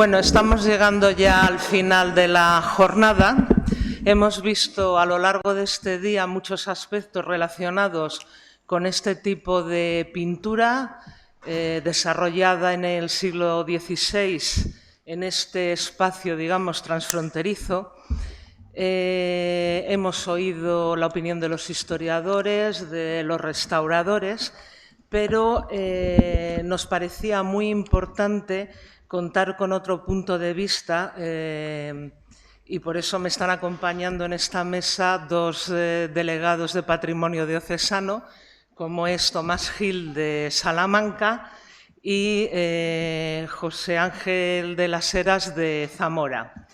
Bueno, estamos llegando ya al final de la jornada. Hemos visto a lo largo de este día muchos aspectos relacionados con este tipo de pintura desarrollada en el siglo XVI en este espacio, digamos, transfronterizo. Hemos oído la opinión de los historiadores, de los restauradores, pero nos parecía muy importante contar con otro punto de vista y por eso me están acompañando en esta mesa dos delegados de Patrimonio Diocesano, como es Tomás Gil de Salamanca y José Ángel de las Heras de Zamora.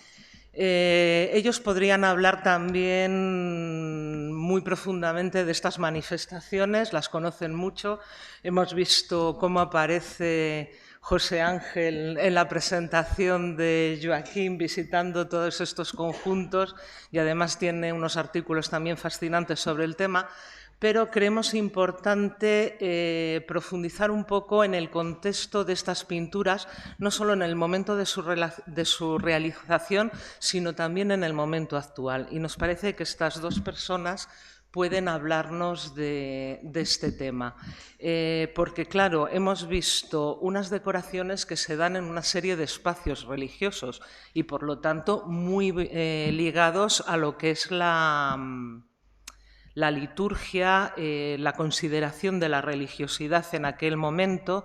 Ellos podrían hablar también muy profundamente de estas manifestaciones, las conocen mucho. Hemos visto cómo aparece José Ángel en la presentación de Joaquín visitando todos estos conjuntos y además tiene unos artículos también fascinantes sobre el tema. Pero creemos importante profundizar un poco en el contexto de estas pinturas, no solo en el momento de su realización, sino también en el momento actual. Y nos parece que estas dos personas pueden hablarnos de este tema. Porque, claro, hemos visto unas decoraciones que se dan en una serie de espacios religiosos y, por lo tanto, muy ligados a lo que es la liturgia, la consideración de la religiosidad en aquel momento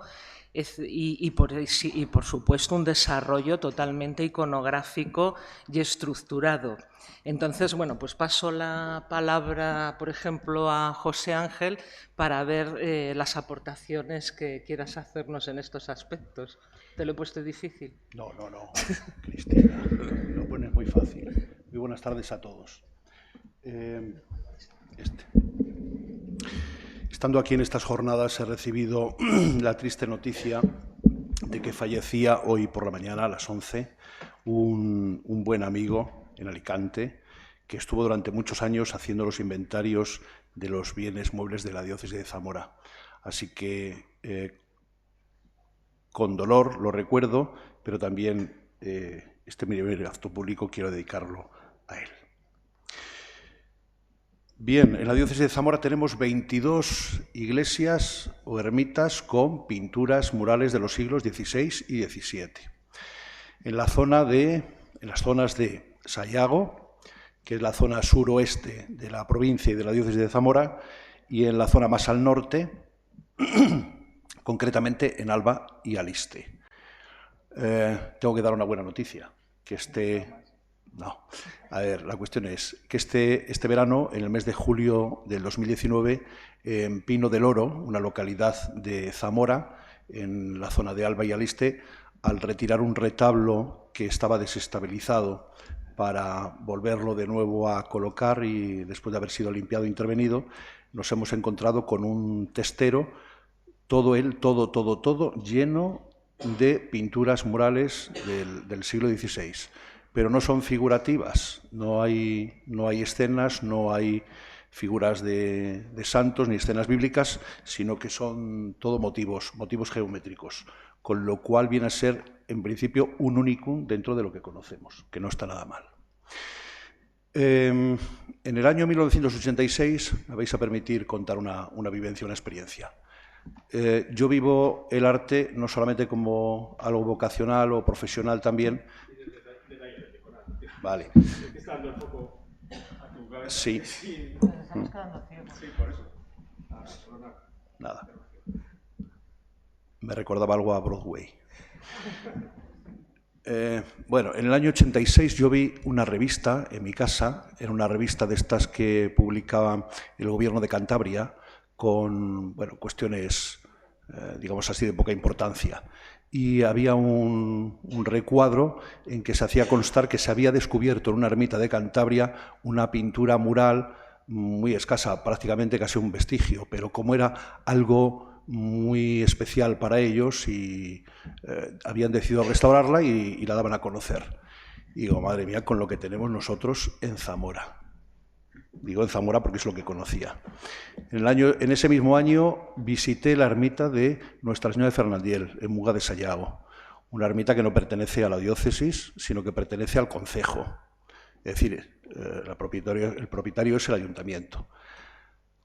y por supuesto, un desarrollo totalmente iconográfico y estructurado. Entonces, bueno, pues paso la palabra, por ejemplo, a José Ángel para ver las aportaciones que quieras hacernos en estos aspectos. ¿Te lo he puesto difícil? No, Cristina, lo pones muy fácil. Muy buenas tardes a todos. Estando aquí en estas jornadas he recibido la triste noticia de que fallecía hoy por la mañana a las 11 un buen amigo en Alicante que estuvo durante muchos años haciendo los inventarios de los bienes muebles de la diócesis de Zamora. Así que con dolor lo recuerdo, pero también este mi acto público quiero dedicarlo a él. Bien, en la diócesis de Zamora tenemos 22 iglesias o ermitas con pinturas murales de los siglos XVI y XVII. En las zonas de Sayago, que es la zona suroeste de la provincia y de la diócesis de Zamora, y en la zona más al norte, concretamente en Alba y Aliste. Tengo que dar una buena noticia, la cuestión es que este verano, en el mes de julio del 2019, en Pino del Oro, una localidad de Zamora, en la zona de Alba y Aliste, al retirar un retablo que estaba desestabilizado para volverlo de nuevo a colocar y después de haber sido limpiado e intervenido, nos hemos encontrado con un testero, todo lleno de pinturas murales del siglo XVI. Pero no son figurativas, no hay escenas, no hay figuras de santos ni escenas bíblicas, sino que son todo motivos geométricos, con lo cual viene a ser, en principio, un unicum dentro de lo que conocemos, que no está nada mal. En el año 1986, me vais a permitir contar una vivencia, una experiencia. Yo vivo el arte no solamente como algo vocacional o profesional también. Vale. Sí. Nada. Me recordaba algo a Broadway. Bueno, en el año 86 yo vi una revista en mi casa, era una revista de estas que publicaba el gobierno de Cantabria con cuestiones, digamos así, de poca importancia. Y había un recuadro en que se hacía constar que se había descubierto en una ermita de Cantabria una pintura mural muy escasa, prácticamente casi un vestigio, pero como era algo muy especial para ellos y habían decidido restaurarla y la daban a conocer. Y digo, madre mía, con lo que tenemos nosotros en Zamora. Digo en Zamora porque es lo que conocía. En ese mismo año visité la ermita de Nuestra Señora de Fernandiel, en Muga de Sayago. una ermita que no pertenece a la diócesis, sino que pertenece al concejo. Es decir, el propietario es el ayuntamiento.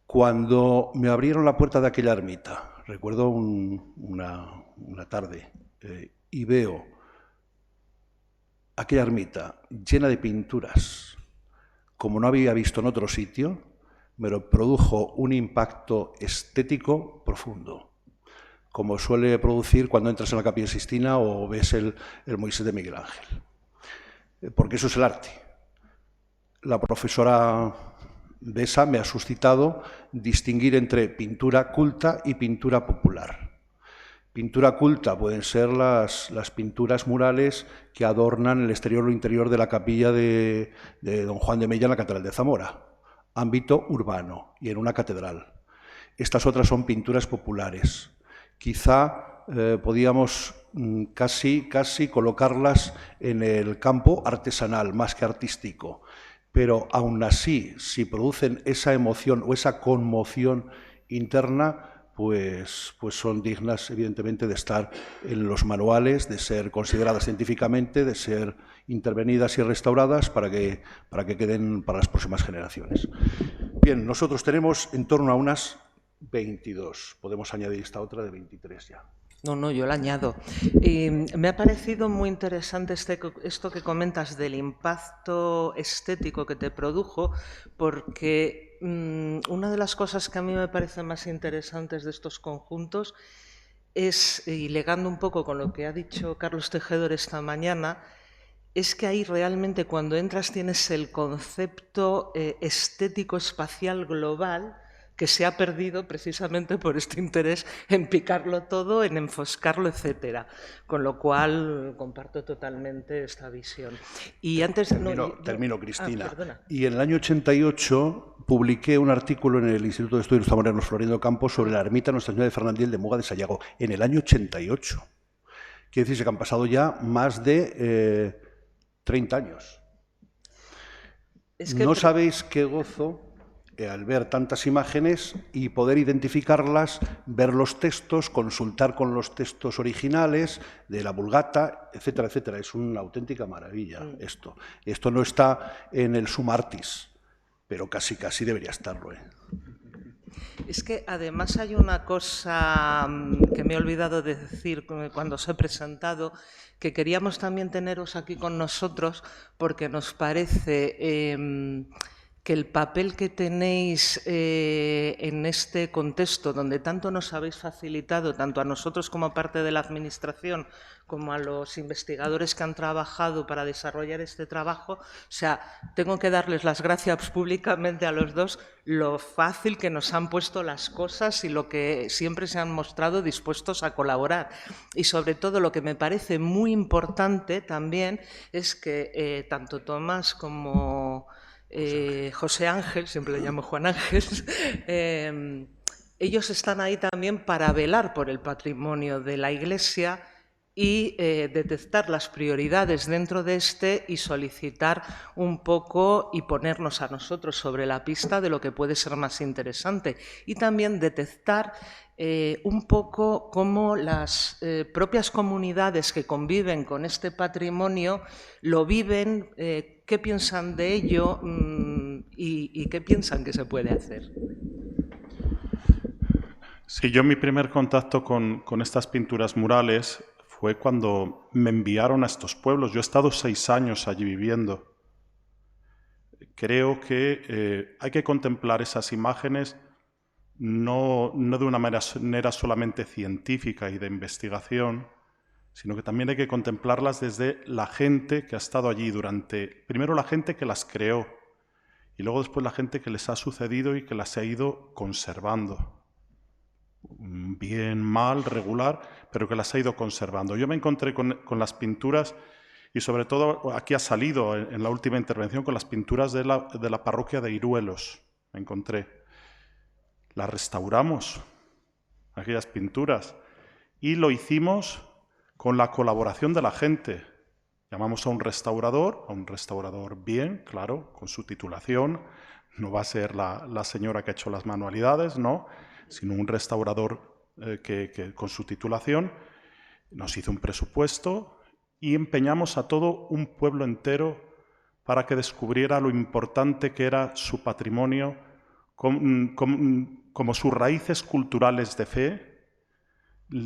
Cuando me abrieron la puerta de aquella ermita, recuerdo una tarde, y veo aquella ermita llena de pinturas, como no había visto en otro sitio, me produjo un impacto estético profundo, como suele producir cuando entras en la Capilla Sixtina o ves el Moisés de Miguel Ángel. Porque eso es el arte. La profesora Besa me ha suscitado distinguir entre pintura culta y pintura popular. Pintura culta pueden ser las pinturas murales que adornan el exterior o interior de la capilla de Don Juan de Mella en la Catedral de Zamora, ámbito urbano y en una catedral. Estas otras son pinturas populares. Quizá podíamos casi colocarlas en el campo artesanal más que artístico, pero aún así, si producen esa emoción o esa conmoción interna, pues son dignas, evidentemente, de estar en los manuales, de ser consideradas científicamente, de ser intervenidas y restauradas para que queden para las próximas generaciones. Bien, nosotros tenemos en torno a unas 22. Podemos añadir esta otra de 23 ya. No, yo la añado. Me ha parecido muy interesante esto que comentas del impacto estético que te produjo, porque una de las cosas que a mí me parecen más interesantes de estos conjuntos es, y ligando un poco con lo que ha dicho Carlos Tejedor esta mañana, es que ahí realmente cuando entras tienes el concepto estético espacial global que se ha perdido precisamente por este interés en picarlo todo, en enfoscarlo, etcétera. Con lo cual comparto totalmente esta visión. Y antes termino, Cristina. Y en el año 88 publiqué un artículo en el Instituto de Estudios Zamoranos Florindo Campos sobre la ermita Nuestra Señora de Fernandil de Muga de Sayago, en el año 88. Quiere decirse que han pasado ya más de 30 años. No sabéis qué gozo al ver tantas imágenes y poder identificarlas, ver los textos, consultar con los textos originales de la Vulgata, etcétera, etcétera. Es una auténtica maravilla esto. Esto no está en el Sum Artis, pero casi debería estarlo. Es que además hay una cosa que me he olvidado de decir cuando os he presentado, que queríamos también teneros aquí con nosotros porque nos parece que el papel que tenéis en este contexto, donde tanto nos habéis facilitado, tanto a nosotros como parte de la Administración, como a los investigadores que han trabajado para desarrollar este trabajo, o sea, tengo que darles las gracias públicamente a los dos, lo fácil que nos han puesto las cosas y lo que siempre se han mostrado dispuestos a colaborar. Y sobre todo lo que me parece muy importante también es que tanto Tomás como José Ángel, siempre le llamo Juan Ángel, ellos están ahí también para velar por el patrimonio de la Iglesia y detectar las prioridades dentro de este y solicitar un poco y ponernos a nosotros sobre la pista de lo que puede ser más interesante. Y también detectar un poco cómo las propias comunidades que conviven con este patrimonio lo viven, qué piensan de ello y qué piensan que se puede hacer. Sí, yo mi primer contacto con estas pinturas murales fue cuando me enviaron a estos pueblos. Yo he estado 6 años allí viviendo. Creo que hay que contemplar esas imágenes no de una manera solamente científica y de investigación, sino que también hay que contemplarlas desde la gente que ha estado allí primero la gente que las creó y luego después la gente que les ha sucedido y que las ha ido conservando. Bien, mal, regular, pero que las ha ido conservando. Yo me encontré con las pinturas y sobre todo aquí ha salido en la última intervención con las pinturas de la parroquia de Iruelos. Me encontré. Las restauramos, aquellas pinturas, y lo hicimos con la colaboración de la gente. Llamamos a un restaurador bien, claro, con su titulación. No va a ser la señora que ha hecho las manualidades, no, sino un restaurador con su titulación. Nos hizo un presupuesto y empeñamos a todo un pueblo entero para que descubriera lo importante que era su patrimonio como sus raíces culturales de fe.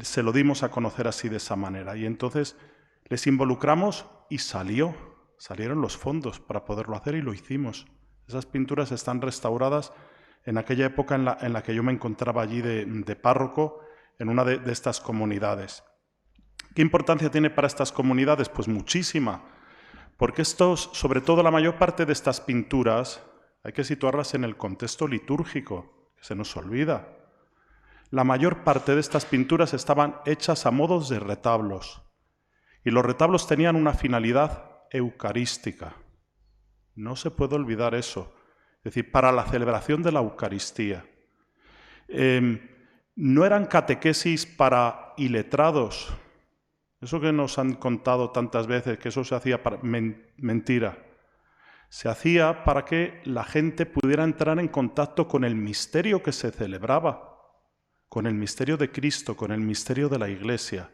Se lo dimos a conocer así, de esa manera. Y entonces les involucramos y salieron los fondos para poderlo hacer, y lo hicimos. Esas pinturas están restauradas en aquella época en la que yo me encontraba allí de párroco en una de estas comunidades. ¿Qué importancia tiene para estas comunidades? Pues muchísima, porque sobre todo la mayor parte de estas pinturas, hay que situarlas en el contexto litúrgico, que se nos olvida. La mayor parte de estas pinturas estaban hechas a modos de retablos, y los retablos tenían una finalidad eucarística. No se puede olvidar eso. Es decir, para la celebración de la Eucaristía. No eran catequesis para iletrados. Eso que nos han contado tantas veces, que eso se hacía para... Mentira. Se hacía para que la gente pudiera entrar en contacto con el misterio que se celebraba, con el misterio de Cristo, con el misterio de la Iglesia.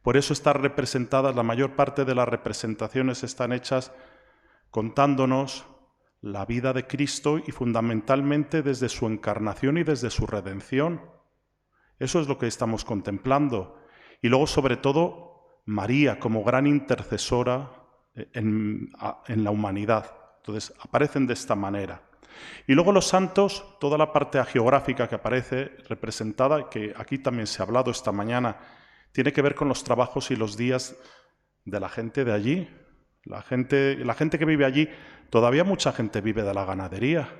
Por eso están representadas, la mayor parte de las representaciones están hechas contándonos la vida de Cristo, y fundamentalmente desde su encarnación y desde su redención. Eso es lo que estamos contemplando. Y luego, sobre todo, María como gran intercesora en la humanidad. Entonces, aparecen de esta manera. Y luego los santos, toda la parte hagiográfica que aparece representada, que aquí también se ha hablado esta mañana, tiene que ver con los trabajos y los días de la gente de allí. La gente que vive allí, todavía mucha gente vive de la ganadería.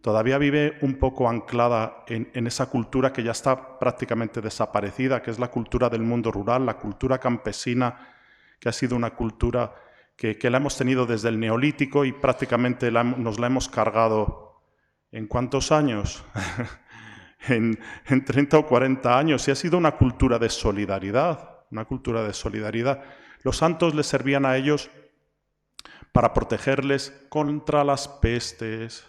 Todavía vive un poco anclada en esa cultura que ya está prácticamente desaparecida, que es la cultura del mundo rural, la cultura campesina, que ha sido una cultura que la hemos tenido desde el Neolítico y prácticamente nos la hemos cargado. ¿En cuántos años? en 30 o 40 años. Y ha sido una cultura de solidaridad, una cultura de solidaridad. Los santos les servían a ellos para protegerles contra las pestes,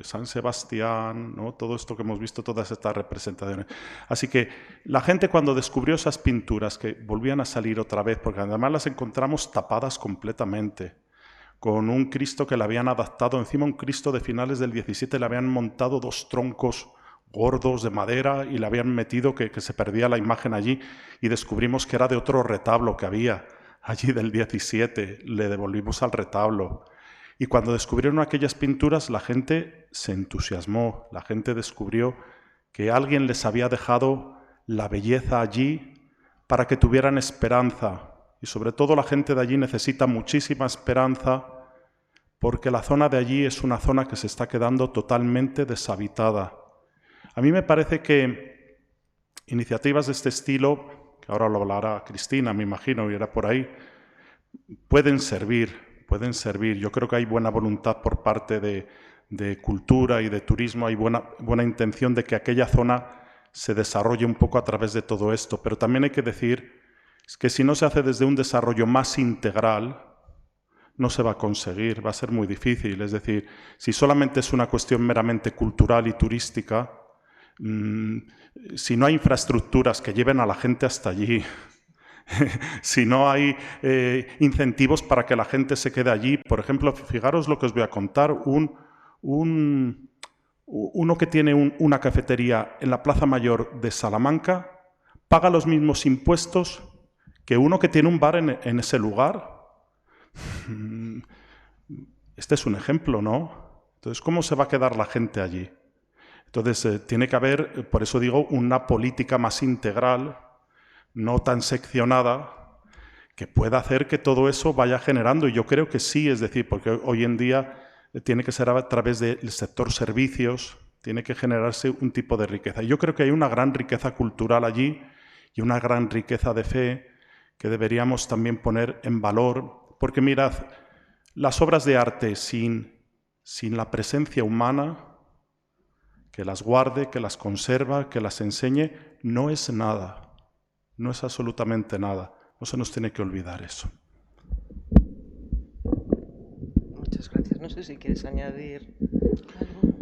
San Sebastián, ¿no? Todo esto que hemos visto, todas estas representaciones. Así que la gente, cuando descubrió esas pinturas que volvían a salir otra vez, porque además las encontramos tapadas completamente, con un Cristo que le habían adaptado, encima un Cristo de finales del 17, le habían montado 2 troncos gordos de madera y le habían metido que se perdía la imagen allí, y descubrimos que era de otro retablo que había allí del 17, le devolvimos al retablo. Y cuando descubrieron aquellas pinturas, la gente se entusiasmó, la gente descubrió que alguien les había dejado la belleza allí para que tuvieran esperanza. Y sobre todo la gente de allí necesita muchísima esperanza, porque la zona de allí es una zona que se está quedando totalmente deshabitada. A mí me parece que iniciativas de este estilo, que ahora lo hablará Cristina, me imagino, y era por ahí, pueden servir. Yo creo que hay buena voluntad por parte de cultura y de turismo, hay buena intención de que aquella zona se desarrolle un poco a través de todo esto, pero también hay que decir que si no se hace desde un desarrollo más integral, no se va a conseguir, va a ser muy difícil. Es decir, si solamente es una cuestión meramente cultural y turística, si no hay infraestructuras que lleven a la gente hasta allí, si no hay incentivos para que la gente se quede allí. Por ejemplo, fijaros lo que os voy a contar, uno que tiene una cafetería en la Plaza Mayor de Salamanca paga los mismos impuestos que uno que tiene un bar en ese lugar. Este es un ejemplo, ¿no? Entonces, ¿cómo se va a quedar la gente allí? Entonces, tiene que haber, por eso digo, una política más integral, no tan seccionada, que pueda hacer que todo eso vaya generando. Y yo creo que sí, es decir, porque hoy en día tiene que ser a través del sector servicios, tiene que generarse un tipo de riqueza. Y yo creo que hay una gran riqueza cultural allí y una gran riqueza de fe que deberíamos también poner en valor, porque mirad, las obras de arte sin la presencia humana, que las guarde, que las conserva, que las enseñe, no es nada. No es absolutamente nada. No se nos tiene que olvidar eso. Muchas gracias. No sé si quieres añadir algo.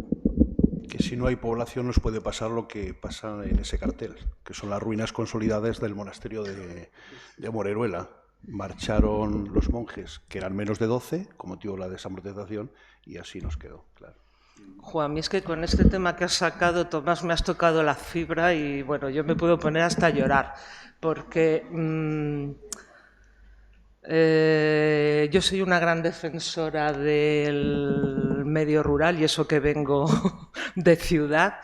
Que si no hay población nos puede pasar lo que pasa en ese cartel, que son las ruinas consolidadas del monasterio de Moreruela. Marcharon los monjes, que eran menos de 12, con motivo de la desamortización, y así nos quedó, claro. Juan, es que con este tema que has sacado, Tomás, me has tocado la fibra y, bueno, yo me puedo poner hasta a llorar, porque yo soy una gran defensora del medio rural, y eso que vengo de ciudad,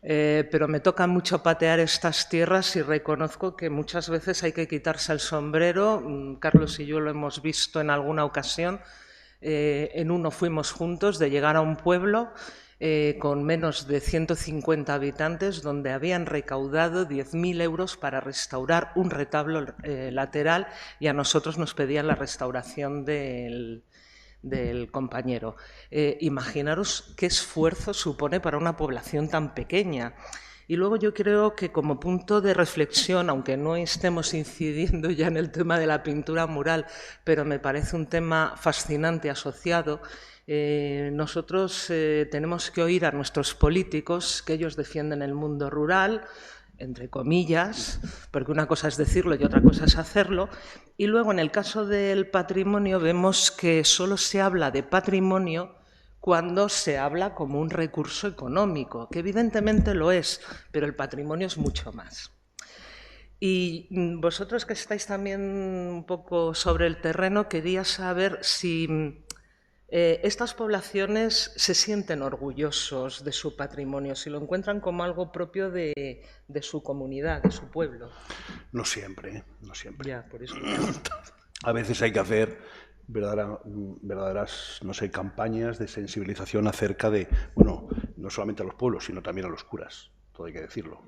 pero me toca mucho patear estas tierras y reconozco que muchas veces hay que quitarse el sombrero. Carlos y yo lo hemos visto en alguna ocasión. En uno fuimos juntos de llegar a un pueblo con menos de 150 habitantes, donde habían recaudado 10.000 euros para restaurar un retablo lateral, y a nosotros nos pedían la restauración del compañero. Imaginaros qué esfuerzo supone para una población tan pequeña. Y luego yo creo que, como punto de reflexión, aunque no estemos incidiendo ya en el tema de la pintura mural, pero me parece un tema fascinante asociado, nosotros tenemos que oír a nuestros políticos que ellos defienden el mundo rural, entre comillas, porque una cosa es decirlo y otra cosa es hacerlo. Y luego, en el caso del patrimonio, vemos que solo se habla de patrimonio cuando se habla como un recurso económico, que evidentemente lo es, pero el patrimonio es mucho más. Y vosotros, que estáis también un poco sobre el terreno, quería saber si estas poblaciones se sienten orgullosos de su patrimonio, si lo encuentran como algo propio de su comunidad, de su pueblo. No siempre, no siempre. Ya, por eso. A veces hay que hacer verdaderas, no sé, campañas de sensibilización acerca de, bueno, no solamente a los pueblos, sino también a los curas, todo hay que decirlo.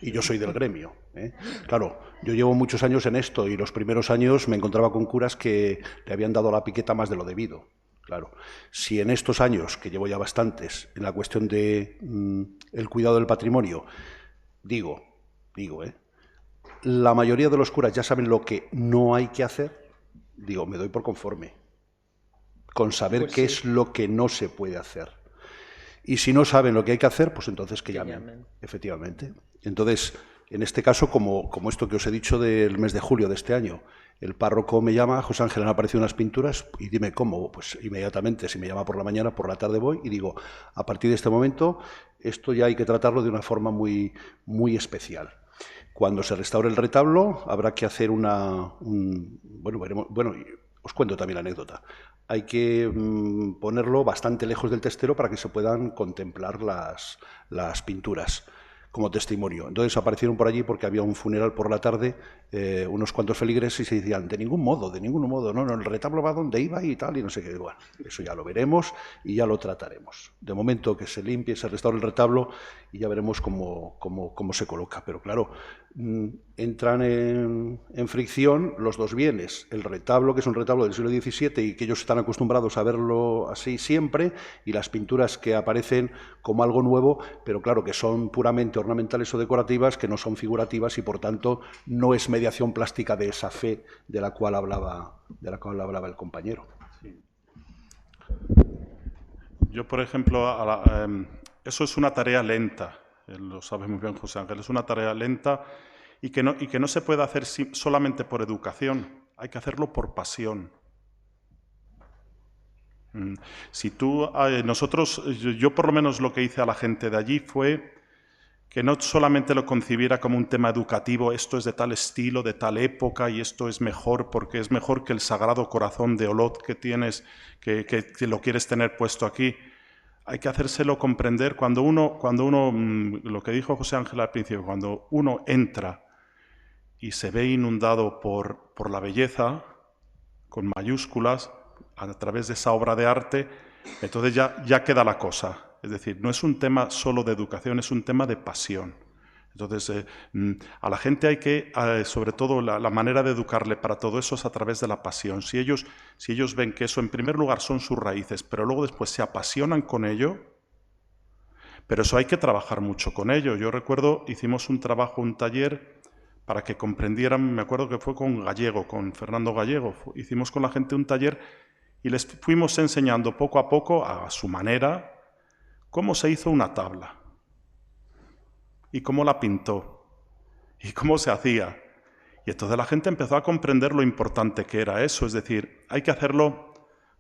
Y yo soy del gremio, ¿eh? Claro, yo llevo muchos años en esto, y los primeros años me encontraba con curas que le habían dado a la piqueta más de lo debido. Claro, si en estos años, que llevo ya bastantes, en la cuestión de el cuidado del patrimonio, digo, la mayoría de los curas ya saben lo que no hay que hacer, digo, me doy por conforme con saber pues qué es lo que no se puede hacer. Y si no saben lo que hay que hacer, pues entonces que llamen, efectivamente. Entonces, en este caso, como esto que os he dicho del mes de julio de este año, el párroco me llama, José Ángel, han aparecido unas pinturas, y dime cómo. Pues inmediatamente, si me llama por la mañana, por la tarde voy y digo, a partir de este momento, esto ya hay que tratarlo de una forma muy, muy especial. Cuando se restaure el retablo, habrá que hacer bueno, os cuento también la anécdota. Hay que ponerlo bastante lejos del testero para que se puedan contemplar las pinturas como testimonio. Entonces aparecieron por allí porque había un funeral por la tarde, unos cuantos feligreses, y se decían, de ningún modo, no, el retablo va donde iba y tal, y no sé qué. Bueno, eso ya lo veremos y ya lo trataremos. De momento que se limpie, se restaure el retablo y ya veremos cómo se coloca. Pero claro, entran en fricción los dos bienes, el retablo, que es un retablo del siglo XVII y que ellos están acostumbrados a verlo así siempre, y las pinturas que aparecen como algo nuevo, pero claro, que son puramente ornamentales o decorativas, que no son figurativas, y por tanto no es mediación plástica de esa fe de la cual hablaba el compañero. Sí. Yo, por ejemplo, eso es una tarea lenta, lo sabe muy bien José Ángel, es una tarea lenta y que no se puede hacer solamente por educación, hay que hacerlo por pasión. Yo por lo menos lo que hice a la gente de allí fue que no solamente lo concibiera como un tema educativo, esto es de tal estilo, de tal época, y esto es mejor porque es mejor que el Sagrado Corazón de Olot que tienes, que lo quieres tener puesto aquí. Hay que hacérselo comprender cuando uno, lo que dijo José Ángel al principio, cuando uno entra y se ve inundado por la belleza, con mayúsculas, a través de esa obra de arte, entonces ya queda la cosa. Es decir, no es un tema solo de educación, es un tema de pasión. Entonces, a la gente hay que, sobre todo, la manera de educarle para todo eso es a través de la pasión. Si ellos ven que eso, en primer lugar, son sus raíces, pero luego después se apasionan con ello, pero eso hay que trabajar mucho con ello. Yo recuerdo, hicimos un taller, para que comprendieran, me acuerdo que fue con Fernando Gallego, hicimos con la gente un taller y les fuimos enseñando poco a poco, a su manera, cómo se hizo una tabla, y cómo la pintó, y cómo se hacía. Y entonces la gente empezó a comprender lo importante que era eso, es decir, hay que hacerlo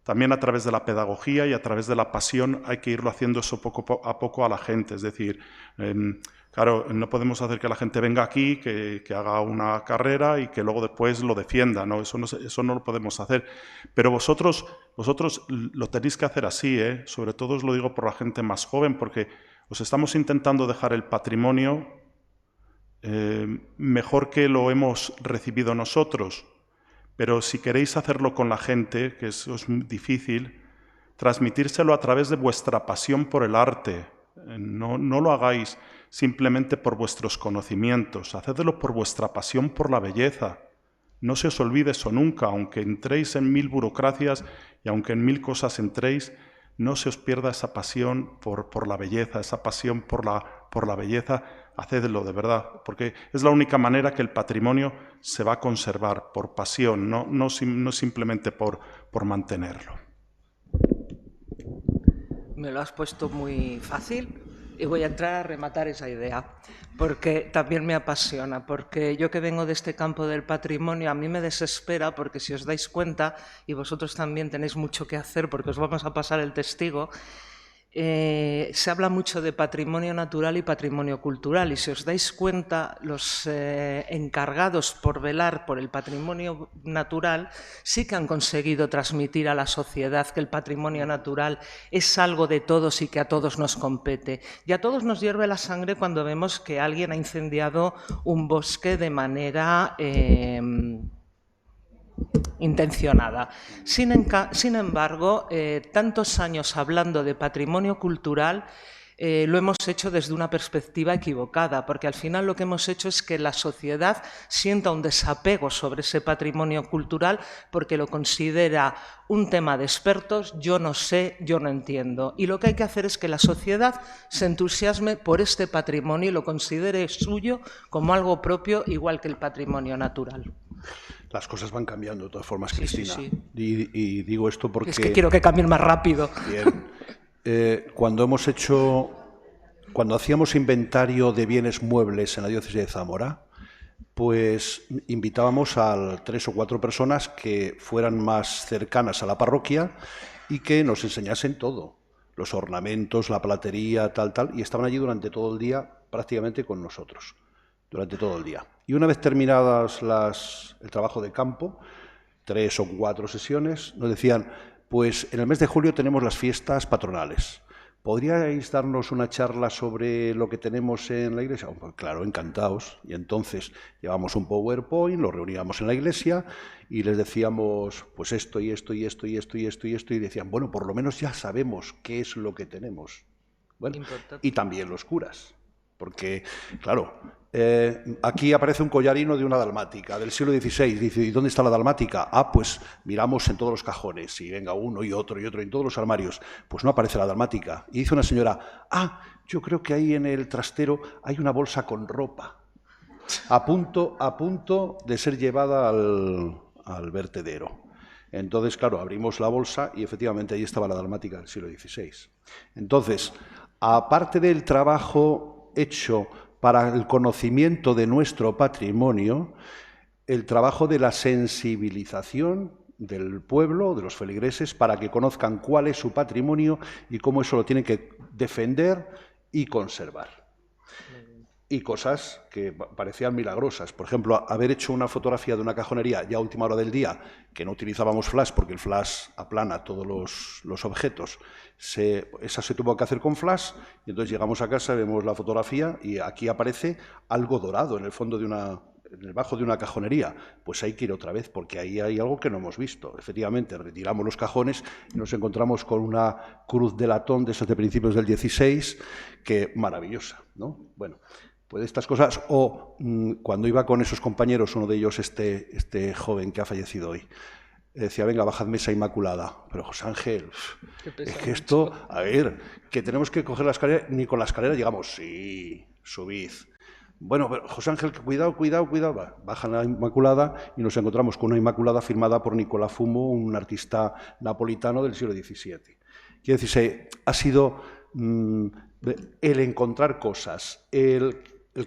también a través de la pedagogía y a través de la pasión, hay que irlo haciendo eso poco a poco a la gente, es decir, claro, no podemos hacer que la gente venga aquí, que haga una carrera y que luego después lo defienda, ¿no? Eso no lo podemos hacer. Pero vosotros lo tenéis que hacer así, ¿eh? Sobre todo os lo digo por la gente más joven, porque os estamos intentando dejar el patrimonio mejor que lo hemos recibido nosotros. Pero si queréis hacerlo con la gente, que eso es difícil, transmitírselo a través de vuestra pasión por el arte. No lo hagáis simplemente por vuestros conocimientos, hacedlo por vuestra pasión por la belleza. No se os olvide eso nunca, aunque entréis en 1000 burocracias y aunque en 1000 cosas entréis, no se os pierda esa pasión por la belleza, esa pasión por la belleza. Hacedlo de verdad, porque es la única manera que el patrimonio se va a conservar, por pasión, no simplemente por mantenerlo. Me lo has puesto muy fácil y voy a entrar a rematar esa idea, porque también me apasiona, porque yo que vengo de este campo del patrimonio, a mí me desespera, porque si os dais cuenta, y vosotros también tenéis mucho que hacer, porque os vamos a pasar el testigo, se habla mucho de patrimonio natural y patrimonio cultural, y si os dais cuenta, los encargados por velar por el patrimonio natural sí que han conseguido transmitir a la sociedad que el patrimonio natural es algo de todos y que a todos nos compete. Y a todos nos hierve la sangre cuando vemos que alguien ha incendiado un bosque de manera intencionada. Sin embargo, tantos años hablando de patrimonio cultural, lo hemos hecho desde una perspectiva equivocada, porque al final lo que hemos hecho es que la sociedad sienta un desapego sobre ese patrimonio cultural porque lo considera un tema de expertos, yo no sé, yo no entiendo. Y lo que hay que hacer es que la sociedad se entusiasme por este patrimonio y lo considere suyo como algo propio, igual que el patrimonio natural. Las cosas van cambiando de todas formas, Cristina. Sí. Y digo esto porque... Es que quiero que cambien más rápido. Bien. Cuando hacíamos inventario de bienes muebles en la diócesis de Zamora, pues invitábamos a 3 o 4 personas que fueran más cercanas a la parroquia y que nos enseñasen todo, los ornamentos, la platería, tal, y estaban allí durante todo el día prácticamente con nosotros, durante todo el día. Y una vez terminadas el trabajo de campo, 3 o 4 sesiones, nos decían, pues en el mes de julio tenemos las fiestas patronales. ¿Podríais darnos una charla sobre lo que tenemos en la iglesia? Oh, pues claro, encantados. Y entonces llevamos un PowerPoint, lo reuníamos en la iglesia y les decíamos, pues esto y esto y esto y esto y esto y esto, y decían, bueno, por lo menos ya sabemos qué es lo que tenemos. Bueno, y también los curas, porque, claro, aquí aparece un collarino de una dalmática del siglo XVI. Dice, ¿y dónde está la dalmática? Ah, pues miramos en todos los cajones, y venga uno y otro, en todos los armarios. Pues no aparece la dalmática. Y dice una señora, yo creo que ahí en el trastero hay una bolsa con ropa, a punto de ser llevada al vertedero. Entonces, claro, abrimos la bolsa y efectivamente ahí estaba la dalmática del siglo XVI. Entonces, aparte del trabajo hecho para el conocimiento de nuestro patrimonio, el trabajo de la sensibilización del pueblo, de los feligreses, para que conozcan cuál es su patrimonio y cómo eso lo tienen que defender y conservar. Y cosas que parecían milagrosas. Por ejemplo, haber hecho una fotografía de una cajonería ya a última hora del día, que no utilizábamos flash porque el flash aplana todos los objetos. Esa se tuvo que hacer con flash y entonces llegamos a casa, vemos la fotografía y aquí aparece algo dorado en el fondo en el bajo de una cajonería. Pues hay que ir otra vez porque ahí hay algo que no hemos visto. Efectivamente, retiramos los cajones y nos encontramos con una cruz de latón de esas de principios del XVI, que maravillosa, ¿no? Bueno, pues estas cosas, o cuando iba con esos compañeros, uno de ellos, este joven que ha fallecido hoy, decía, venga, bajad mesa Inmaculada. Pero José Ángel, es que esto, a ver, que tenemos que coger la escalera, ni con la escalera llegamos, sí, subid. Bueno, pero José Ángel, cuidado, bajan la Inmaculada y nos encontramos con una Inmaculada firmada por Nicolás Fumo, un artista napolitano del siglo XVII. Quiere decirse, ha sido el encontrar cosas, el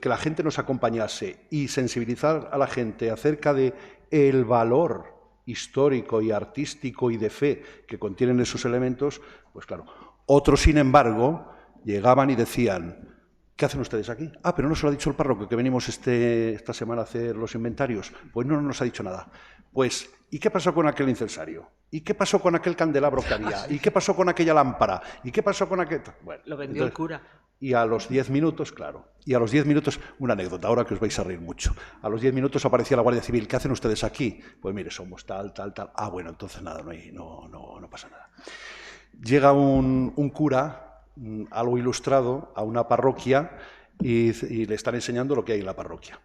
que la gente nos acompañase y sensibilizar a la gente acerca de el valor histórico y artístico y de fe que contienen esos elementos, pues claro. Otros, sin embargo, llegaban y decían: ¿qué hacen ustedes aquí? Ah, pero no se lo ha dicho el párroco que venimos esta semana a hacer los inventarios. Pues no nos ha dicho nada. Pues, ¿y qué pasó con aquel incensario? ¿Y qué pasó con aquel candelabro que había? ¿Y qué pasó con aquella lámpara? ¿Y qué pasó con aquel...? Bueno, lo vendió el cura. Y a los 10 minutos, claro, y a los 10 minutos, una anécdota, ahora que os vais a reír mucho, a los 10 minutos aparecía la Guardia Civil. ¿Qué hacen ustedes aquí? Pues mire, somos tal. Ah, bueno, entonces nada, no pasa nada. Llega un cura, algo ilustrado, a una parroquia y le están enseñando lo que hay en la parroquia.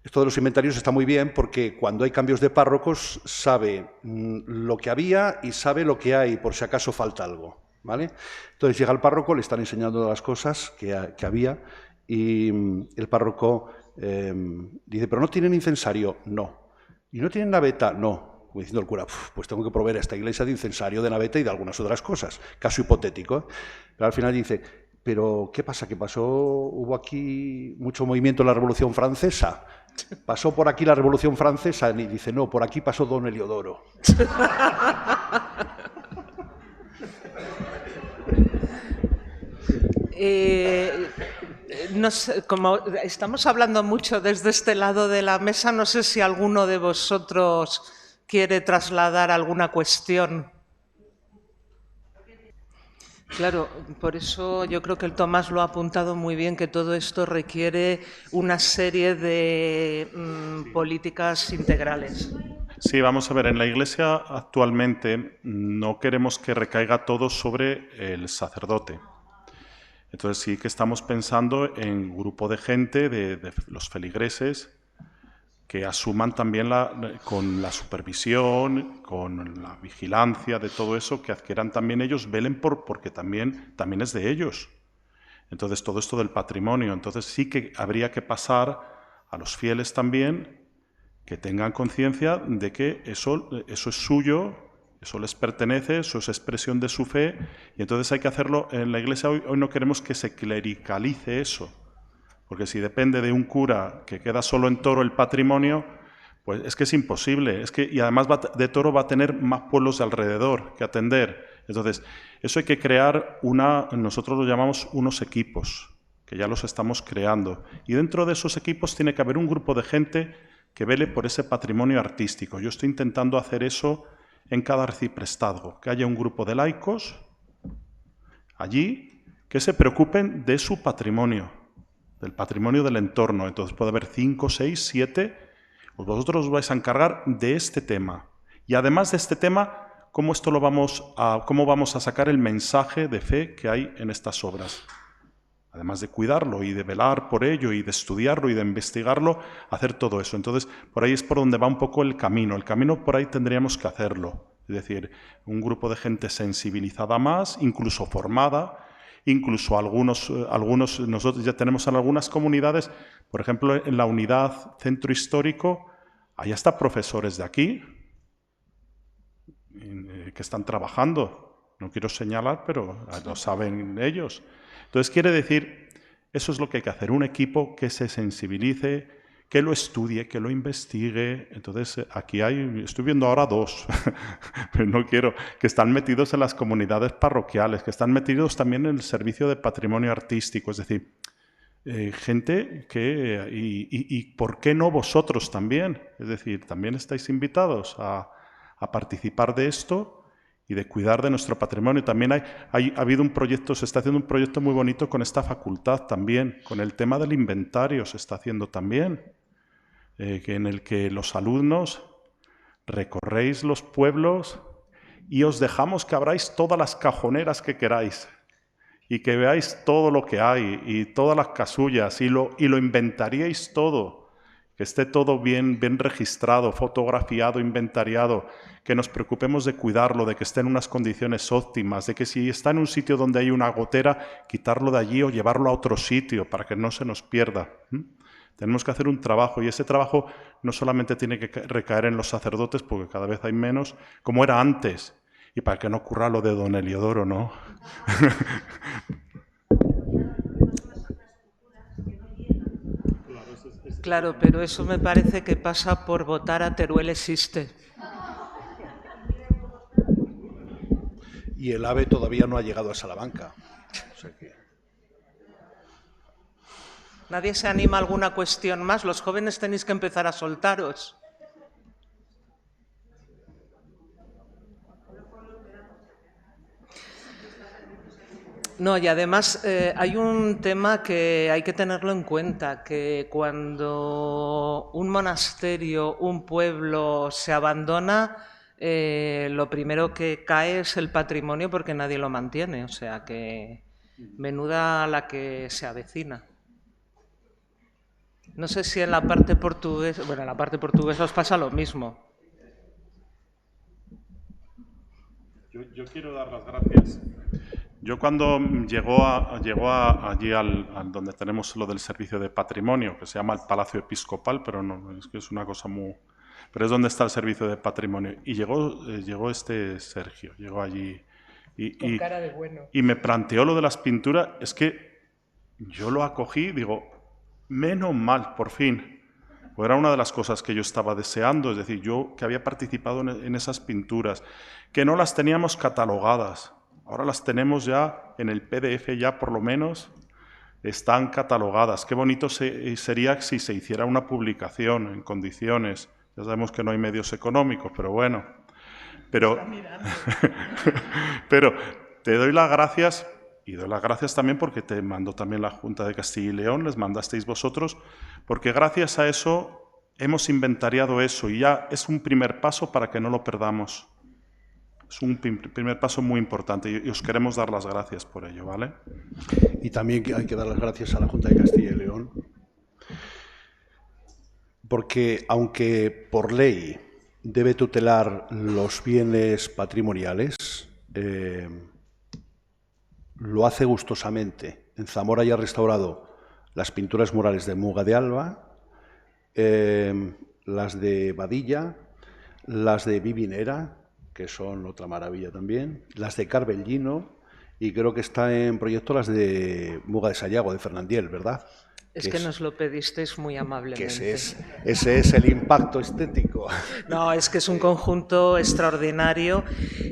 Esto de los inventarios está muy bien porque cuando hay cambios de párrocos sabe lo que había y sabe lo que hay por si acaso falta algo, ¿vale? Entonces llega el párroco, le están enseñando las cosas que había y el párroco dice: ¿pero no tienen incensario? No. ¿Y no tienen naveta? No. Como diciendo el cura: pues tengo que proveer a esta iglesia de incensario, de naveta y de algunas otras cosas. Caso hipotético, ¿eh? Pero al final dice: ¿pero qué pasa? ¿Qué pasó? ¿Hubo aquí mucho movimiento en la Revolución Francesa? ¿Pasó por aquí la Revolución Francesa? Y dice: no, por aquí pasó Don Heliodoro. No sé, como estamos hablando mucho desde este lado de la mesa, no sé si alguno de vosotros quiere trasladar alguna cuestión. Claro, por eso yo creo que el Tomás lo ha apuntado muy bien, que todo esto requiere una serie de políticas integrales. Sí, vamos a ver, en la Iglesia actualmente no queremos que recaiga todo sobre el sacerdote. Entonces sí que estamos pensando en un grupo de gente, de los feligreses, que asuman también con la supervisión, con la vigilancia de todo eso, que adquieran también ellos, velen porque también es de ellos. Entonces todo esto del patrimonio, entonces sí que habría que pasar a los fieles también que tengan conciencia de que eso es suyo, eso les pertenece, eso es expresión de su fe, y entonces hay que hacerlo. En la Iglesia hoy no queremos que se clericalice eso, porque si depende de un cura que queda solo en Toro el patrimonio, pues es que es imposible. Y además de Toro va a tener más pueblos de alrededor que atender. Entonces, eso hay que crear nosotros lo llamamos unos equipos, que ya los estamos creando. Y dentro de esos equipos tiene que haber un grupo de gente que vele por ese patrimonio artístico. Yo estoy intentando hacer eso en cada arciprestazgo, que haya un grupo de laicos allí que se preocupen de su patrimonio, del patrimonio del entorno. Entonces puede haber 5, 6, 7, pues vosotros os vais a encargar de este tema. Y además de este tema, ¿cómo vamos a sacar el mensaje de fe que hay en estas obras? Además de cuidarlo y de velar por ello y de estudiarlo y de investigarlo, hacer todo eso. Entonces, por ahí es por donde va un poco el camino. El camino por ahí tendríamos que hacerlo. Es decir, un grupo de gente sensibilizada más, incluso formada, incluso nosotros ya tenemos en algunas comunidades, por ejemplo, en la unidad centro histórico, hay hasta profesores de aquí que están trabajando. No quiero señalar, pero lo saben ellos. Entonces, quiere decir, eso es lo que hay que hacer, un equipo que se sensibilice, que lo estudie, que lo investigue. Entonces, aquí estoy viendo ahora 2, pero no quiero, que están metidos en las comunidades parroquiales, que están metidos también en el servicio de patrimonio artístico, es decir, gente que, y ¿por qué no vosotros también? Es decir, también estáis invitados a participar de esto y de cuidar de nuestro patrimonio. También ha habido un proyecto, se está haciendo un proyecto muy bonito con esta facultad también, con el tema del inventario se está haciendo también, en el que los alumnos recorréis los pueblos y os dejamos que abráis todas las cajoneras que queráis y que veáis todo lo que hay y todas las casullas y lo inventaríais todo, que esté todo bien registrado, fotografiado, inventariado, que nos preocupemos de cuidarlo, de que esté en unas condiciones óptimas, de que si está en un sitio donde hay una gotera, quitarlo de allí o llevarlo a otro sitio para que no se nos pierda. Tenemos que hacer un trabajo y ese trabajo no solamente tiene que recaer en los sacerdotes, porque cada vez hay menos, como era antes. Y para que no ocurra lo de don Heliodoro, ¿no? Claro, pero eso me parece que pasa por votar a Teruel existe. Y el AVE todavía no ha llegado a Salamanca. O sea que... ¿Nadie se anima a alguna cuestión más? Los jóvenes tenéis que empezar a soltaros. No, y además hay un tema que hay que tenerlo en cuenta, que cuando un monasterio, un pueblo se abandona, lo primero que cae es el patrimonio porque nadie lo mantiene, o sea que menuda la que se avecina. No sé si en la parte portuguesa, bueno, en la parte portuguesa os pasa lo mismo. Yo quiero dar las gracias. Yo cuando llegó allí al donde tenemos lo del servicio de patrimonio, que se llama el Palacio Episcopal, pero no, es que es una cosa muy... Pero es donde está el servicio de patrimonio. Y llegó este Sergio, llegó allí Con cara de bueno. Y me planteó lo de las pinturas. Es que yo lo acogí, digo, menos mal, por fin. Pues era una de las cosas que yo estaba deseando, es decir, yo que había participado en esas pinturas, que no las teníamos catalogadas. Ahora las tenemos ya en el PDF, ya por lo menos están catalogadas. Qué bonito sería si se hiciera una publicación en condiciones. Ya sabemos que no hay medios económicos, pero bueno. Pero te doy las gracias, y doy las gracias también porque te mandó también la Junta de Castilla y León, les mandasteis vosotros, porque gracias a eso hemos inventariado eso y ya es un primer paso para que no lo perdamos. Es un primer paso muy importante y os queremos dar las gracias por ello, ¿vale? Y también hay que dar las gracias a la Junta de Castilla y León, porque aunque por ley debe tutelar los bienes patrimoniales, lo hace gustosamente. En Zamora ya ha restaurado las pinturas murales de Muga de Alba, las de Badilla, las de Vivinera, que son otra maravilla también, las de Carbellino, y creo que está en proyecto las de Muga de Sayago, de Fernandiel, ¿verdad? Es que nos lo pedisteis muy amablemente. Que ese es el impacto estético. No, es que es un conjunto extraordinario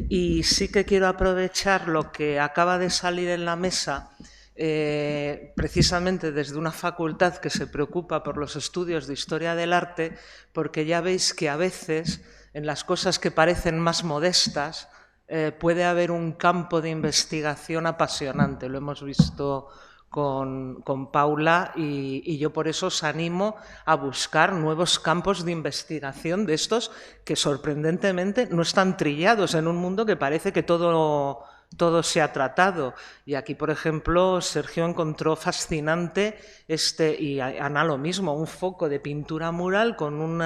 y sí que quiero aprovechar lo que acaba de salir en la mesa, precisamente desde una facultad que se preocupa por los estudios de historia del arte, porque ya veis que a veces en las cosas que parecen más modestas puede haber un campo de investigación apasionante. Lo hemos visto con Paula y yo por eso os animo a buscar nuevos campos de investigación de estos que sorprendentemente no están trillados en un mundo que parece que todo se ha tratado. Y aquí, por ejemplo, Sergio encontró fascinante y Ana lo mismo, un foco de pintura mural con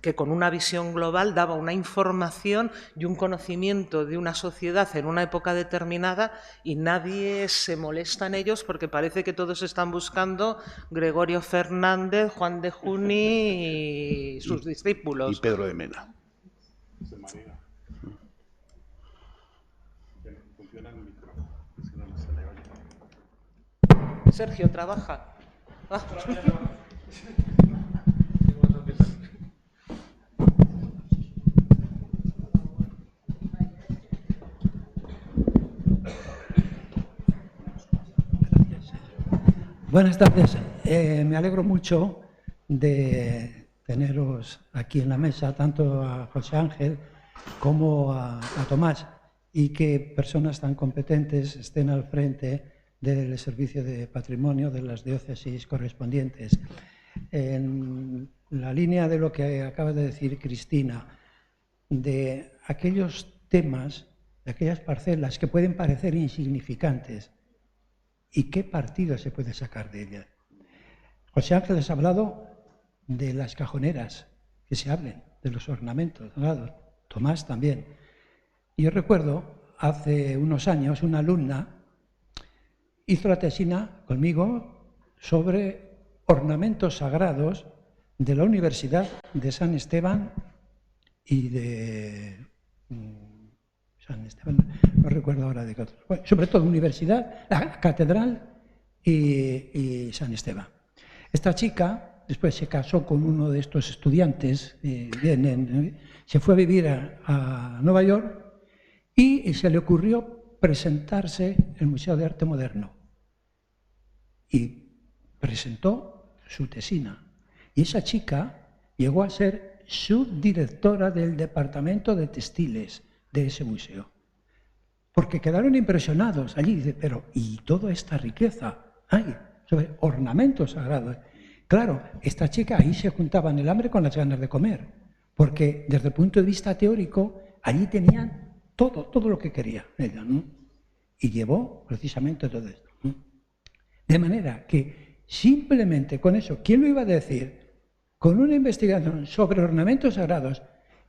que con una visión global daba una información y un conocimiento de una sociedad en una época determinada y nadie se molesta en ellos porque parece que todos están buscando Gregorio Fernández, Juan de Juni y sus discípulos. Y Pedro de Mena. Sergio, trabaja. Buenas tardes. Me alegro mucho de teneros aquí en la mesa, tanto a José Ángel como a Tomás, y que personas tan competentes estén al frente del Servicio de Patrimonio de las diócesis correspondientes. En la línea de lo que acaba de decir Cristina, de aquellos temas, de aquellas parcelas que pueden parecer insignificantes, ¿y qué partido se puede sacar de ella? José Ángel ha hablado de las cajoneras, que se hablen, de los ornamentos dorados. Tomás también. Yo recuerdo, hace unos años, una alumna hizo la tesina conmigo sobre ornamentos sagrados de la Universidad de San Esteban y de San Esteban, no recuerdo ahora de qué otro, bueno, sobre todo universidad, la catedral y San Esteban. Esta chica después se casó con uno de estos estudiantes, se fue a vivir a Nueva York y se le ocurrió presentarse en el Museo de Arte Moderno y presentó su tesina. Y esa chica llegó a ser subdirectora del departamento de textiles de ese museo. Porque quedaron impresionados allí. Dice, pero ¿y toda esta riqueza hay sobre ornamentos sagrados? Claro, esta chica ahí se juntaban el hambre con las ganas de comer. Porque desde el punto de vista teórico, allí tenían todo lo que quería ella, ¿no? Y llevó precisamente todo esto, ¿no? De manera que simplemente con eso, ¿quién lo iba a decir? Con una investigación sobre ornamentos sagrados,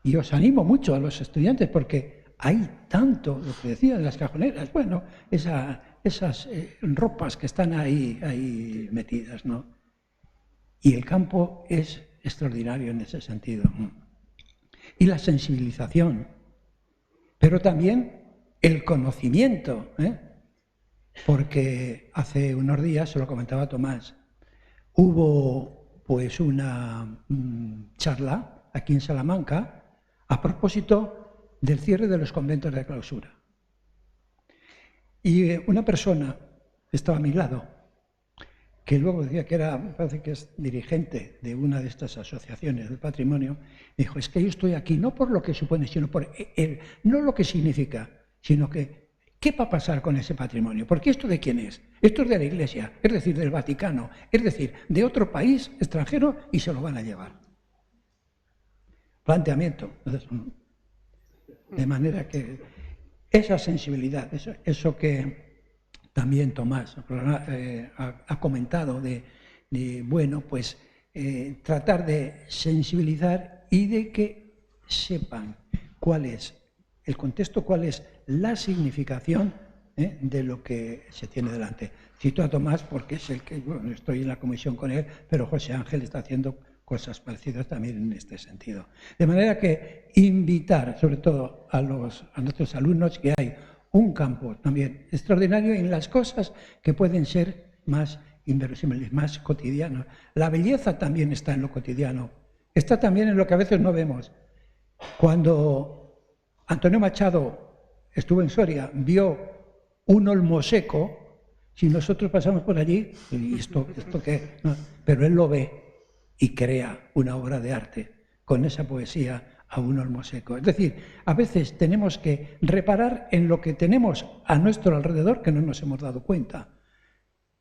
y os animo mucho a los estudiantes porque hay tanto, lo que decían las cajoneras, bueno, esas ropas que están ahí metidas, ¿no? Y el campo es extraordinario en ese sentido. Y la sensibilización, pero también el conocimiento, porque hace unos días, se lo comentaba Tomás, hubo pues una charla aquí en Salamanca a propósito del cierre de los conventos de clausura. Y una persona estaba a mi lado, que luego decía que era, me parece que es dirigente de una de estas asociaciones del patrimonio, me dijo, es que yo estoy aquí no por lo que supone, sino por no lo que significa, sino que ¿qué va a pasar con ese patrimonio? Porque ¿esto de quién es? Esto es de la Iglesia, es decir, del Vaticano, es decir, de otro país extranjero y se lo van a llevar. Planteamiento. De manera que esa sensibilidad, eso que también Tomás ha comentado de bueno, pues tratar de sensibilizar y de que sepan cuál es el contexto, cuál es la significación de lo que se tiene delante. Cito a Tomás porque es el que, bueno, estoy en la comisión con él, pero José Ángel está haciendo cosas parecidas también en este sentido. De manera que invitar, sobre todo a nuestros alumnos, que hay un campo también extraordinario en las cosas que pueden ser más inverosímiles, más cotidianas. La belleza también está en lo cotidiano, está también en lo que a veces no vemos. Cuando Antonio Machado estuvo en Soria, vio un olmo seco, si nosotros pasamos por allí, ¿y esto qué? No, pero él lo ve y crea una obra de arte con esa poesía a un olmo seco. Es decir, a veces tenemos que reparar en lo que tenemos a nuestro alrededor que no nos hemos dado cuenta.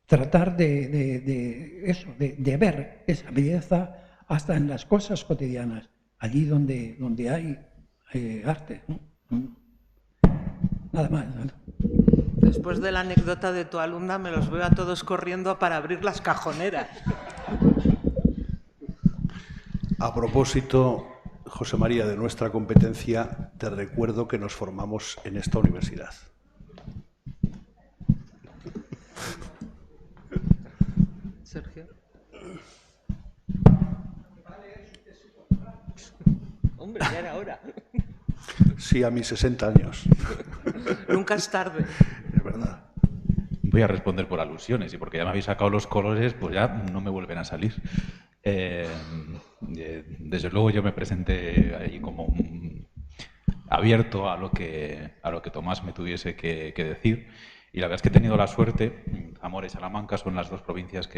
Tratar de ver esa belleza hasta en las cosas cotidianas, allí donde hay arte, ¿no? Nada más, ¿no? Después de la anécdota de tu alumna, me los veo a todos corriendo para abrir las cajoneras. A propósito, José María, de nuestra competencia, te recuerdo que nos formamos en esta universidad. Sergio. Hombre, ya era hora. Sí, a mis 60 años. Nunca es tarde. Es verdad. Voy a responder por alusiones y porque ya me habéis sacado los colores, pues ya no me vuelven a salir. Desde luego yo me presenté ahí como abierto a lo que Tomás me tuviese que decir, y la verdad es que he tenido la suerte. Zamora y Salamanca son las dos provincias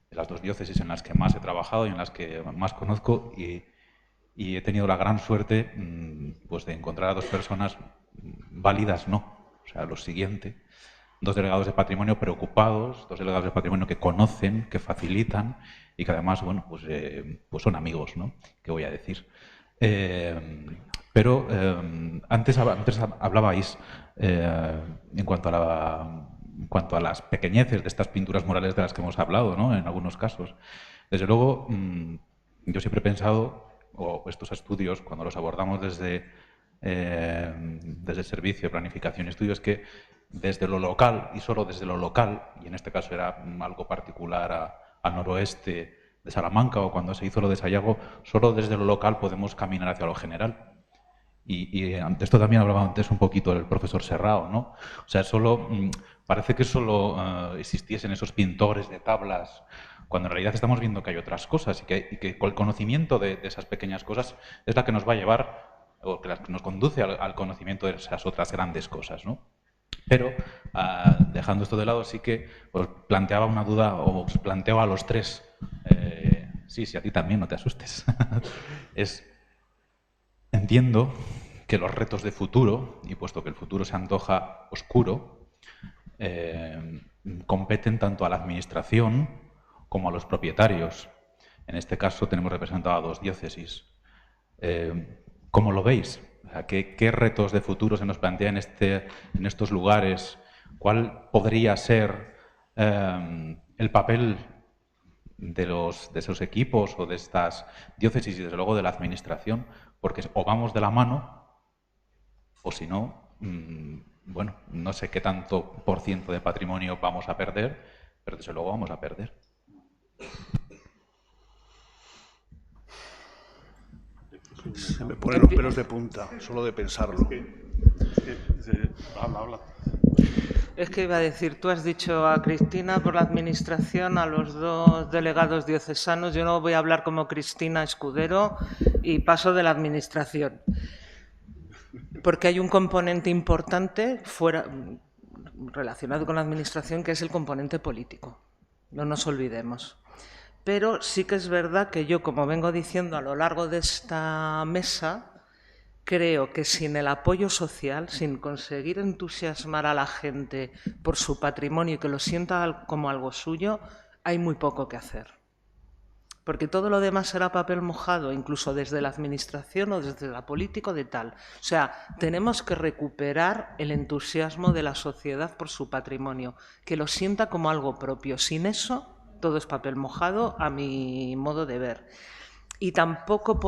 las dos diócesis en las que más he trabajado y en las que más conozco, y he tenido la gran suerte pues de encontrar a dos personas válidas, o sea, lo siguiente: dos delegados de patrimonio preocupados, dos delegados de patrimonio que conocen, que facilitan y que además, bueno, pues son amigos, ¿no? ¿Qué voy a decir? Pero antes hablabais en cuanto a las pequeñeces de estas pinturas murales de las que hemos hablado, ¿no? En algunos casos. Desde luego, yo siempre he pensado, o estos estudios, cuando los abordamos desde el servicio de planificación y estudios, que desde lo local y solo desde lo local, y en este caso era algo particular al noroeste Salamanca o cuando se hizo lo de Sayago, solo desde lo local podemos caminar hacia lo general. Y ante esto también hablaba antes un poquito el profesor Serrao, ¿no? O sea, parece que solo existiesen esos pintores de tablas, cuando en realidad estamos viendo que hay otras cosas y que el conocimiento de esas pequeñas cosas es la que nos va a llevar, o que nos conduce al conocimiento de esas otras grandes cosas, ¿no? Pero, dejando esto de lado, sí que os planteaba una duda, o os planteo a los tres, sí, a ti también, no te asustes, entiendo que los retos de futuro, y puesto que el futuro se antoja oscuro, competen tanto a la administración como a los propietarios. En este caso tenemos representado a 2 diócesis. ¿Cómo lo veis? O sea, ¿qué retos de futuro se nos plantean en estos lugares? ¿Cuál podría ser el papel de esos equipos o de estas diócesis y desde luego de la administración? Porque o vamos de la mano o si no, bueno, no sé qué tanto % de patrimonio vamos a perder, pero desde luego vamos a perder. Se me ponen los pelos de punta, solo de pensarlo. Habla. Es que iba a decir, tú has dicho a Cristina por la administración, a los 2 delegados diocesanos. Yo no voy a hablar como Cristina Escudero y paso de la administración. Porque hay un componente importante relacionado con la administración, que es el componente político. No nos olvidemos. Pero sí que es verdad que yo, como vengo diciendo a lo largo de esta mesa, creo que sin el apoyo social, sin conseguir entusiasmar a la gente por su patrimonio y que lo sienta como algo suyo, hay muy poco que hacer. Porque todo lo demás será papel mojado, incluso desde la administración o desde la política o de tal. O sea, tenemos que recuperar el entusiasmo de la sociedad por su patrimonio, que lo sienta como algo propio. Sin eso, todo es papel mojado, a mi modo de ver. Y tampoco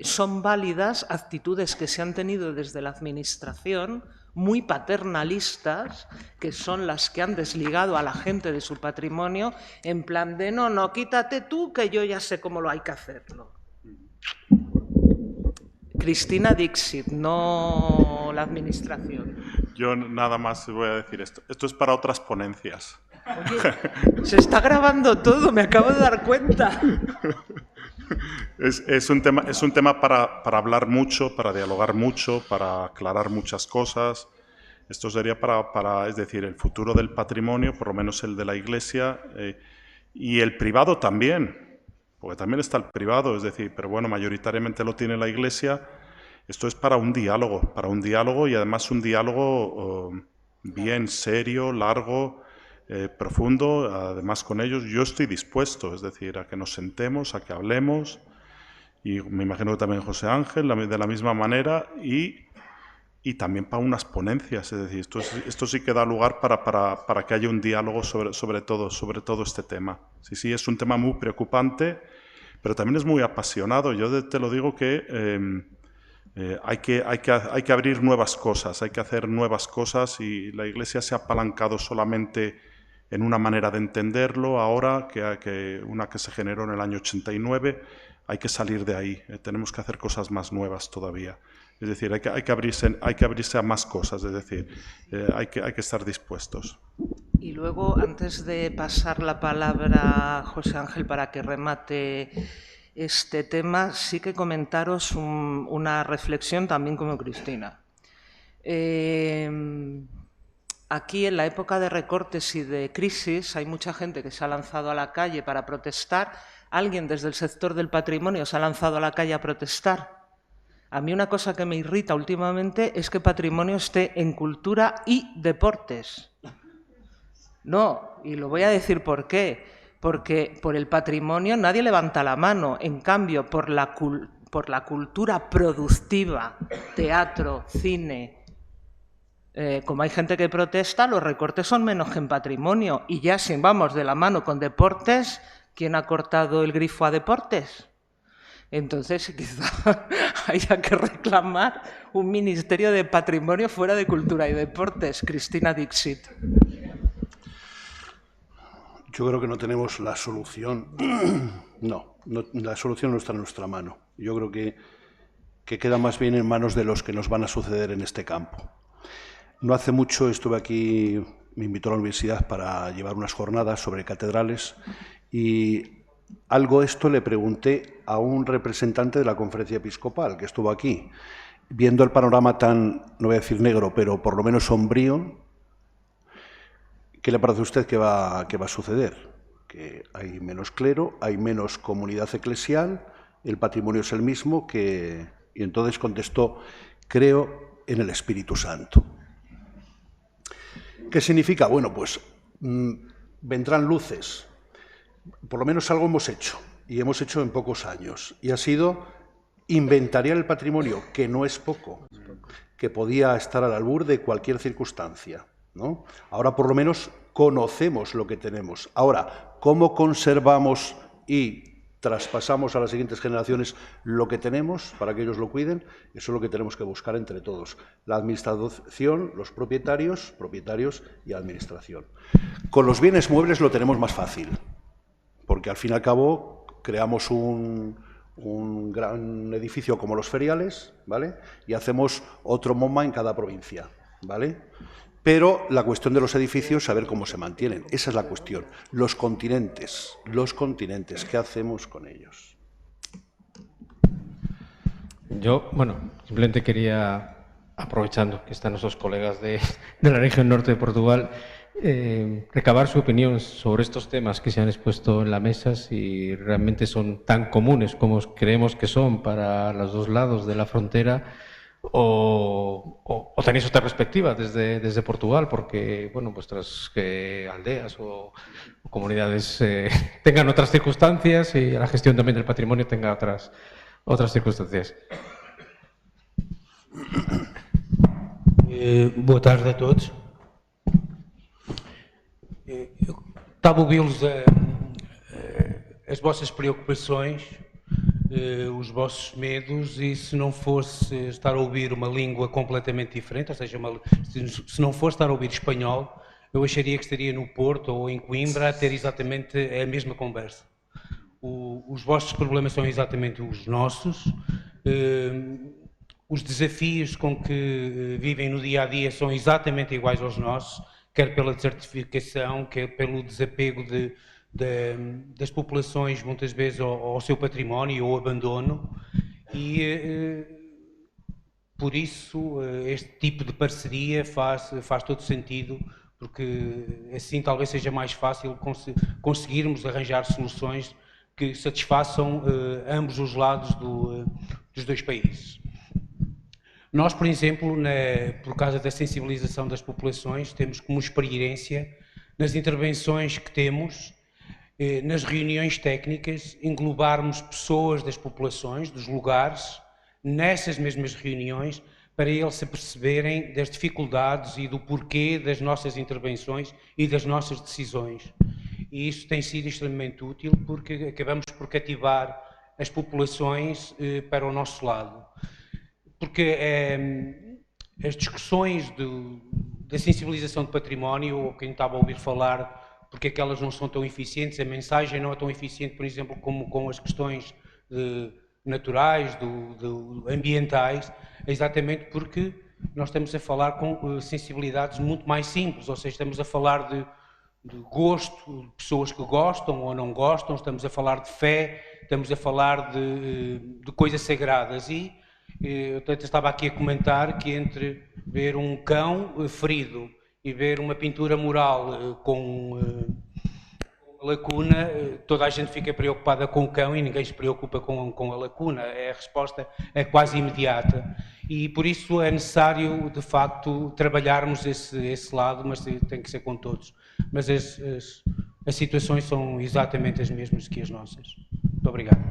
son válidas actitudes que se han tenido desde la administración, muy paternalistas, que son las que han desligado a la gente de su patrimonio, en plan de no, quítate tú, que yo ya sé cómo lo hay que hacerlo. Cristina Dixit, no la administración. Yo nada más voy a decir esto. Esto es para otras ponencias. Oye, se está grabando todo, me acabo de dar cuenta. Es un tema para hablar mucho, para dialogar mucho, para aclarar muchas cosas. Esto sería es decir, el futuro del patrimonio, por lo menos el de la Iglesia, y el privado también, porque también está el privado, es decir, pero bueno, mayoritariamente lo tiene la Iglesia. Esto es para un diálogo y además un diálogo bien serio, largo, profundo, además con ellos. Yo estoy dispuesto, es decir, a que nos sentemos, a que hablemos, y me imagino que también José Ángel, de la misma manera, y también para unas ponencias, es decir, esto sí que da lugar para que haya un diálogo sobre todo este tema. Sí, es un tema muy preocupante, pero también es muy apasionado. Yo te lo digo que hay que abrir nuevas cosas, hay que hacer nuevas cosas, y la Iglesia se ha apalancado solamente en una manera de entenderlo ahora, una que se generó en el año 89, hay que salir de ahí, tenemos que hacer cosas más nuevas todavía. Es decir, hay que abrirse a más cosas, es decir, hay que estar dispuestos. Y luego, antes de pasar la palabra a José Ángel para que remate este tema, sí que comentaros una reflexión también como Cristina. Aquí, en la época de recortes y de crisis, hay mucha gente que se ha lanzado a la calle para protestar. Alguien desde el sector del patrimonio se ha lanzado a la calle a protestar. A mí una cosa que me irrita últimamente es que patrimonio esté en cultura y deportes. No, y lo voy a decir por qué. Porque por el patrimonio nadie levanta la mano. En cambio, por la cultura productiva, teatro, cine, como hay gente que protesta, los recortes son menos que en patrimonio. Y ya si vamos de la mano con deportes, ¿quién ha cortado el grifo a deportes? Entonces quizá haya que reclamar un ministerio de patrimonio fuera de cultura y deportes. Cristina Dixit. Yo creo que no tenemos la solución. No, la solución no está en nuestra mano. Yo creo que queda más bien en manos de los que nos van a suceder en este campo. No hace mucho estuve aquí, me invitó a la universidad para llevar unas jornadas sobre catedrales y algo esto le pregunté a un representante de la Conferencia Episcopal que estuvo aquí, viendo el panorama tan, no voy a decir negro, pero por lo menos sombrío. ¿Qué le parece a usted que va a suceder? Que hay menos clero, hay menos comunidad eclesial, el patrimonio es el mismo, y entonces contestó, creo en el Espíritu Santo. ¿Qué significa? Bueno, pues vendrán luces. Por lo menos algo hemos hecho, y hemos hecho en pocos años, y ha sido inventariar el patrimonio, que no es poco, que podía estar al albur de cualquier circunstancia, ¿no? Ahora por lo menos conocemos lo que tenemos. Ahora, ¿cómo conservamos y traspasamos a las siguientes generaciones lo que tenemos para que ellos lo cuiden? Eso es lo que tenemos que buscar entre todos. La administración, los propietarios y administración. Con los bienes muebles lo tenemos más fácil, porque al fin y al cabo creamos un gran edificio como los feriales, ¿vale? Y hacemos otro MoMA en cada provincia, ¿vale? Pero la cuestión de los edificios, saber cómo se mantienen. Esa es la cuestión. Los continentes, ¿qué hacemos con ellos? Yo, bueno, simplemente quería, aprovechando que están nuestros colegas de la región norte de Portugal, recabar su opinión sobre estos temas que se han expuesto en la mesa, si realmente son tan comunes como creemos que son para los dos lados de la frontera, o tenéis otra perspectiva desde Portugal, porque bueno, vuestras aldeas o comunidades tengan otras circunstancias y la gestión también del patrimonio tenga otras circunstancias. Boa tarde a todos. Estava a ouvi-los as vossas preocupações, os vossos medos, e se não fosse estar a ouvir uma língua completamente diferente, ou seja, se não fosse estar a ouvir espanhol, eu acharia que estaria no Porto ou em Coimbra a ter exatamente a mesma conversa. Os vossos problemas são exatamente os nossos, os desafios com que vivem no dia a dia são exatamente iguais aos nossos, quer pela desertificação, quer pelo desapego das populações, muitas vezes, ao seu património ou abandono, e por isso este tipo de parceria faz todo sentido, porque assim talvez seja mais fácil conseguirmos arranjar soluções que satisfaçam ambos os lados dos dois países. Nós, por exemplo, por causa da sensibilização das populações, temos como experiência, nas intervenções que temos, nas reuniões técnicas, englobarmos pessoas das populações, dos lugares, nessas mesmas reuniões, para eles se perceberem das dificuldades e do porquê das nossas intervenções e das nossas decisões. E isso tem sido extremamente útil, porque acabamos por cativar as populações para o nosso lado. Porque as discussões da sensibilização de património, ou quem estava a ouvir falar, porque é que elas não são tão eficientes, a mensagem não é tão eficiente, por exemplo, como com as questões naturais, ambientais, é exatamente porque nós estamos a falar com sensibilidades muito mais simples, ou seja, estamos a falar de gosto, de pessoas que gostam ou não gostam, estamos a falar de fé, estamos a falar de coisas sagradas. E eu estava aqui a comentar que entre ver um cão ferido e ver uma pintura mural com uma lacuna, toda a gente fica preocupada com o cão e ninguém se preocupa com a lacuna. A resposta é quase imediata. E por isso é necessário, de facto, trabalharmos esse lado, mas tem que ser com todos. Mas as situações são exatamente as mesmas que as nossas. Muito obrigado.